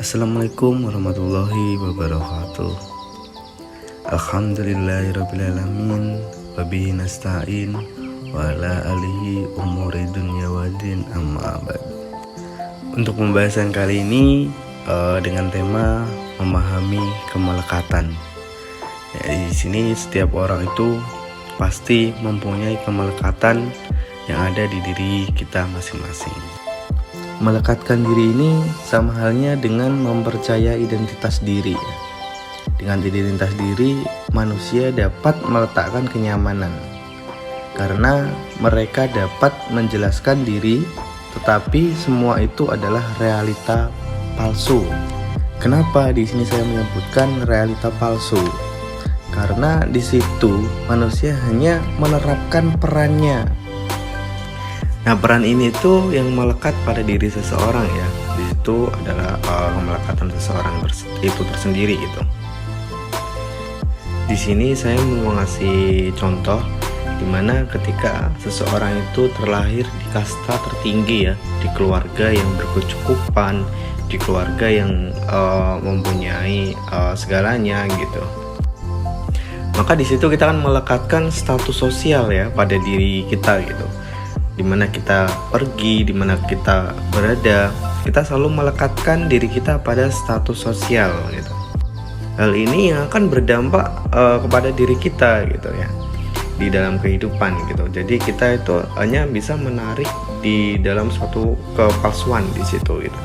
Assalamualaikum warahmatullahi wabarakatuh. Alhamdulillahirrabbilalamin. Wabihi nasta'in wa ala alihi umuri dunya wadin amma ba'd. Untuk pembahasan kali ini dengan tema memahami kemelekatan. Ya, di sini setiap orang itu pasti mempunyai kemelekatan yang ada di diri kita masing-masing. Melekatkan diri ini sama halnya dengan mempercayai identitas diri. Dengan identitas diri, manusia dapat meletakkan kenyamanan karena mereka dapat menjelaskan diri, tetapi semua itu adalah realita palsu. Kenapa di sini saya menyebutkan realita palsu? Karena di situ manusia hanya menerapkan perannya. Nah, peran ini tuh yang melekat pada diri seseorang ya. Di situ adalah kemelekatan seseorang itu tersendiri gitu. Di sini saya mau ngasih contoh dimana ketika seseorang itu terlahir di kasta tertinggi ya, di keluarga yang berkecukupan, di keluarga yang mempunyai segalanya gitu. Maka di situ kita akan melekatkan status sosial ya pada diri kita gitu. Dimana kita pergi, dimana kita berada, kita selalu melekatkan diri kita pada status sosial gitu. Hal ini yang akan berdampak kepada diri kita gitu ya, di dalam kehidupan gitu. Jadi kita itu hanya bisa menarik di dalam suatu kepalsuan di situ gitu.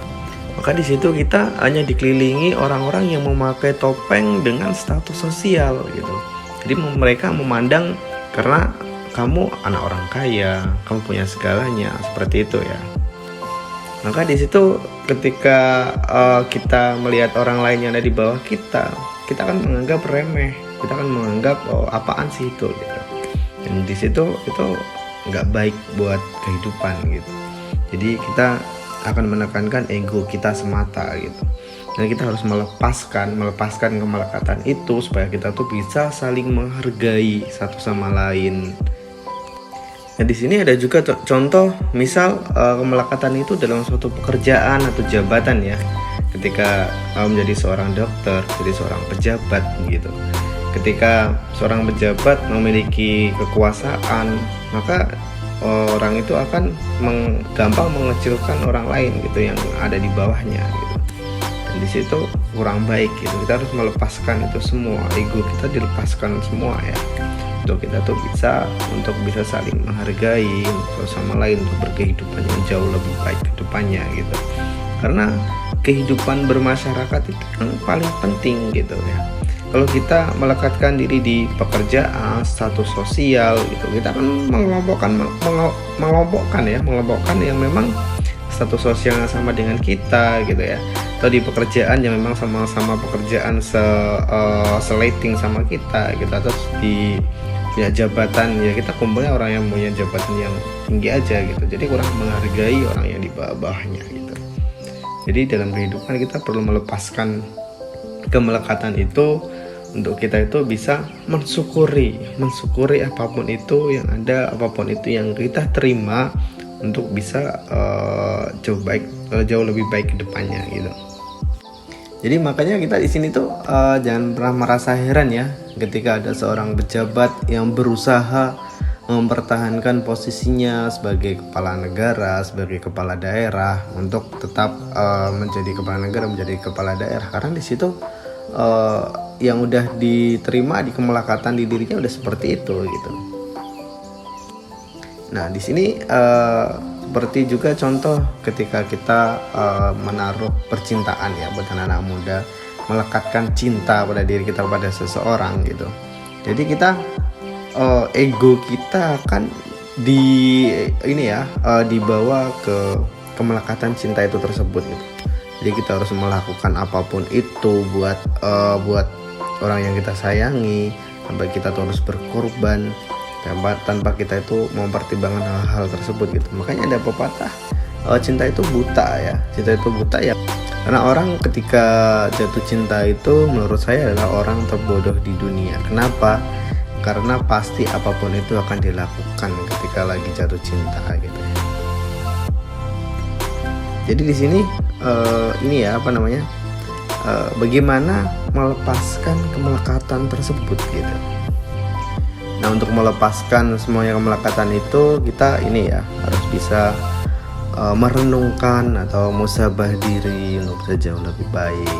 Maka di situ kita hanya dikelilingi orang-orang yang memakai topeng dengan status sosial gitu. Jadi mereka memandang karena kamu anak orang kaya, kamu punya segalanya, seperti itu ya. Maka di situ ketika kita melihat orang lain yang ada di bawah kita akan menganggap remeh, kita akan menganggap apaan sih itu gitu. Dan di situ itu nggak baik buat kehidupan gitu. Jadi kita akan menekankan ego kita semata gitu. Dan kita harus melepaskan kemelekatan itu supaya kita tuh bisa saling menghargai satu sama lain. Nah, di sini ada juga contoh misal kemelekatan itu dalam suatu pekerjaan atau jabatan ya. Ketika menjadi seorang dokter, jadi seorang pejabat gitu. Ketika seorang pejabat memiliki kekuasaan, maka orang itu akan gampang mengecilkan orang lain gitu yang ada di bawahnya gitu. Dan di situ kurang baik gitu. Kita harus melepaskan itu semua, ego kita dilepaskan semua ya. Untuk kita tuh bisa saling menghargai satu sama lain untuk berkehidupan yang jauh lebih baik ke depannya gitu. Karena kehidupan bermasyarakat itu yang paling penting gitu ya. Kalau kita melekatkan diri di pekerjaan, status sosial gitu, kita akan mengelompokkan yang memang status sosialnya sama dengan kita gitu ya. Atau di pekerjaan yang memang sama-sama pekerjaan seleting sama kita gitu. Atau di punya jabatan ya, kita kumpulnya orang yang punya jabatan yang tinggi aja gitu. Jadi kurang menghargai orang yang di bawah-bawahnya gitu. Jadi dalam kehidupan kita perlu melepaskan kemelekatan itu untuk kita itu bisa mensyukuri apapun itu yang ada, apapun itu yang kita terima untuk bisa jauh lebih baik ke depannya gitu. Jadi makanya kita di sini tuh jangan pernah merasa heran ya ketika ada seorang pejabat yang berusaha mempertahankan posisinya sebagai kepala negara, sebagai kepala daerah untuk tetap menjadi kepala negara, menjadi kepala daerah, karena di situ yang udah diterima di kemelekatan di dirinya udah seperti itu gitu. Nah, di sini seperti juga contoh ketika kita menaruh percintaan ya buat anak-anak muda, melekatkan cinta pada diri kita pada seseorang gitu. Jadi kita ego kita akan dibawa ke kemelekatan cinta itu tersebut gitu. Jadi kita harus melakukan apapun itu buat orang yang kita sayangi, sampai kita tuh harus berkorban tanpa kita itu mempertimbangkan hal-hal tersebut gitu. Makanya ada pepatah cinta itu buta ya. Cinta itu buta ya. Karena orang ketika jatuh cinta itu menurut saya adalah orang terbodoh di dunia. Kenapa? Karena pasti apapun itu akan dilakukan ketika lagi jatuh cinta gitu. Jadi di sini bagaimana melepaskan kemelekatan tersebut gitu. Nah, untuk melepaskan semuanya kemelekatan itu kita ini ya harus bisa merenungkan atau musabah diri untuk bisa jauh lebih baik.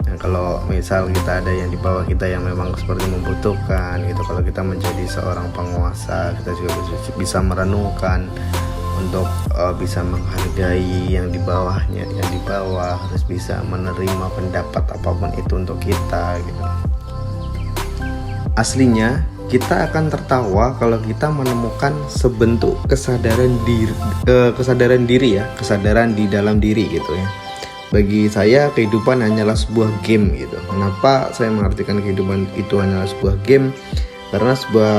Nah, kalau misal kita ada yang di bawah kita yang memang seperti membutuhkan gitu, kalau kita menjadi seorang penguasa, kita juga bisa merenungkan untuk bisa menghargai yang di bawahnya, yang di bawah harus bisa menerima pendapat apapun itu untuk kita gitu. Aslinya kita akan tertawa kalau kita menemukan sebentuk kesadaran diri ya, kesadaran di dalam diri gitu ya. Bagi saya kehidupan hanyalah sebuah game gitu. Kenapa saya mengartikan kehidupan itu hanyalah sebuah game? Karena sebuah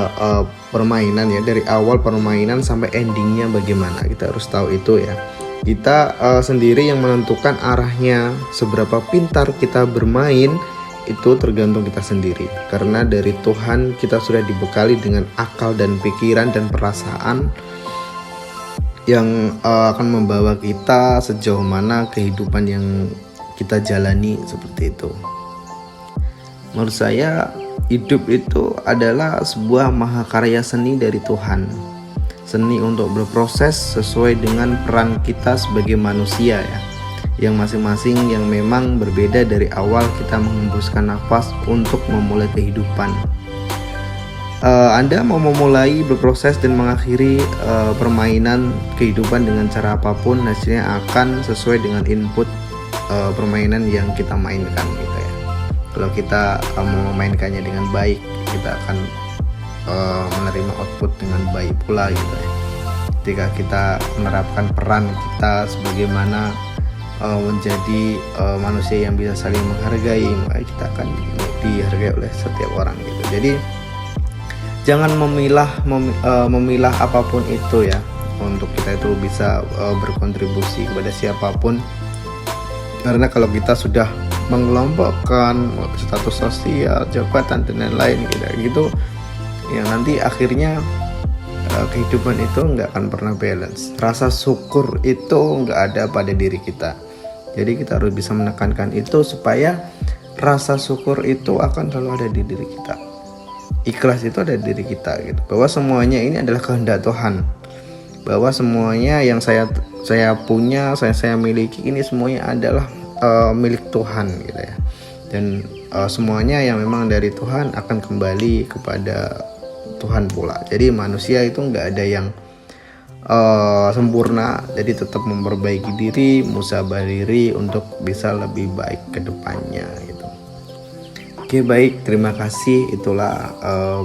permainan ya, dari awal permainan sampai endingnya bagaimana kita harus tahu itu ya. Kita sendiri yang menentukan arahnya, seberapa pintar kita bermain itu tergantung kita sendiri. Karena dari Tuhan kita sudah dibekali dengan akal dan pikiran dan perasaan yang akan membawa kita sejauh mana kehidupan yang kita jalani seperti itu. Menurut saya hidup itu adalah sebuah mahakarya seni dari Tuhan. Seni untuk berproses sesuai dengan peran kita sebagai manusia ya, yang masing-masing yang memang berbeda dari awal kita menghembuskan nafas untuk memulai kehidupan. Anda mau memulai berproses dan mengakhiri permainan kehidupan dengan cara apapun, hasilnya akan sesuai dengan input permainan yang kita mainkan gitu ya. Kalau kita mau memainkannya dengan baik, kita akan menerima output dengan baik pula gitu ya. Ketika kita menerapkan peran kita sebagaimana menjadi manusia yang bisa saling menghargai, maka kita akan dihargai oleh setiap orang gitu. Jadi jangan memilah apapun itu ya, untuk kita itu bisa berkontribusi kepada siapapun. Karena kalau kita sudah mengelompokkan status sosial, jabatan dan lain-lain gitu ya, nanti akhirnya kehidupan itu nggak akan pernah balance. Rasa syukur itu nggak ada pada diri kita. Jadi kita harus bisa menekankan itu supaya rasa syukur itu akan selalu ada di diri kita. Ikhlas itu ada di diri kita gitu. Bahwa semuanya ini adalah kehendak Tuhan. Bahwa semuanya yang saya punya, saya miliki ini semuanya adalah milik Tuhan gitu ya. Dan semuanya yang memang dari Tuhan akan kembali kepada Tuhan pula. Jadi manusia itu nggak ada yang sempurna, jadi tetap memperbaiki diri, musabah diri untuk bisa lebih baik ke depannya gitu. Oke, baik, terima kasih. Itulah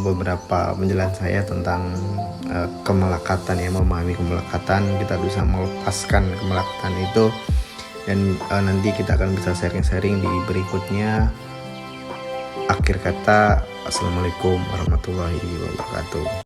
beberapa penjelasan saya tentang kemelekatan ya, memahami kemelekatan. Kita bisa melepaskan kemelekatan itu, dan nanti kita akan bisa sharing-sharing di berikutnya. Akhir kata, assalamualaikum warahmatullahi wabarakatuh.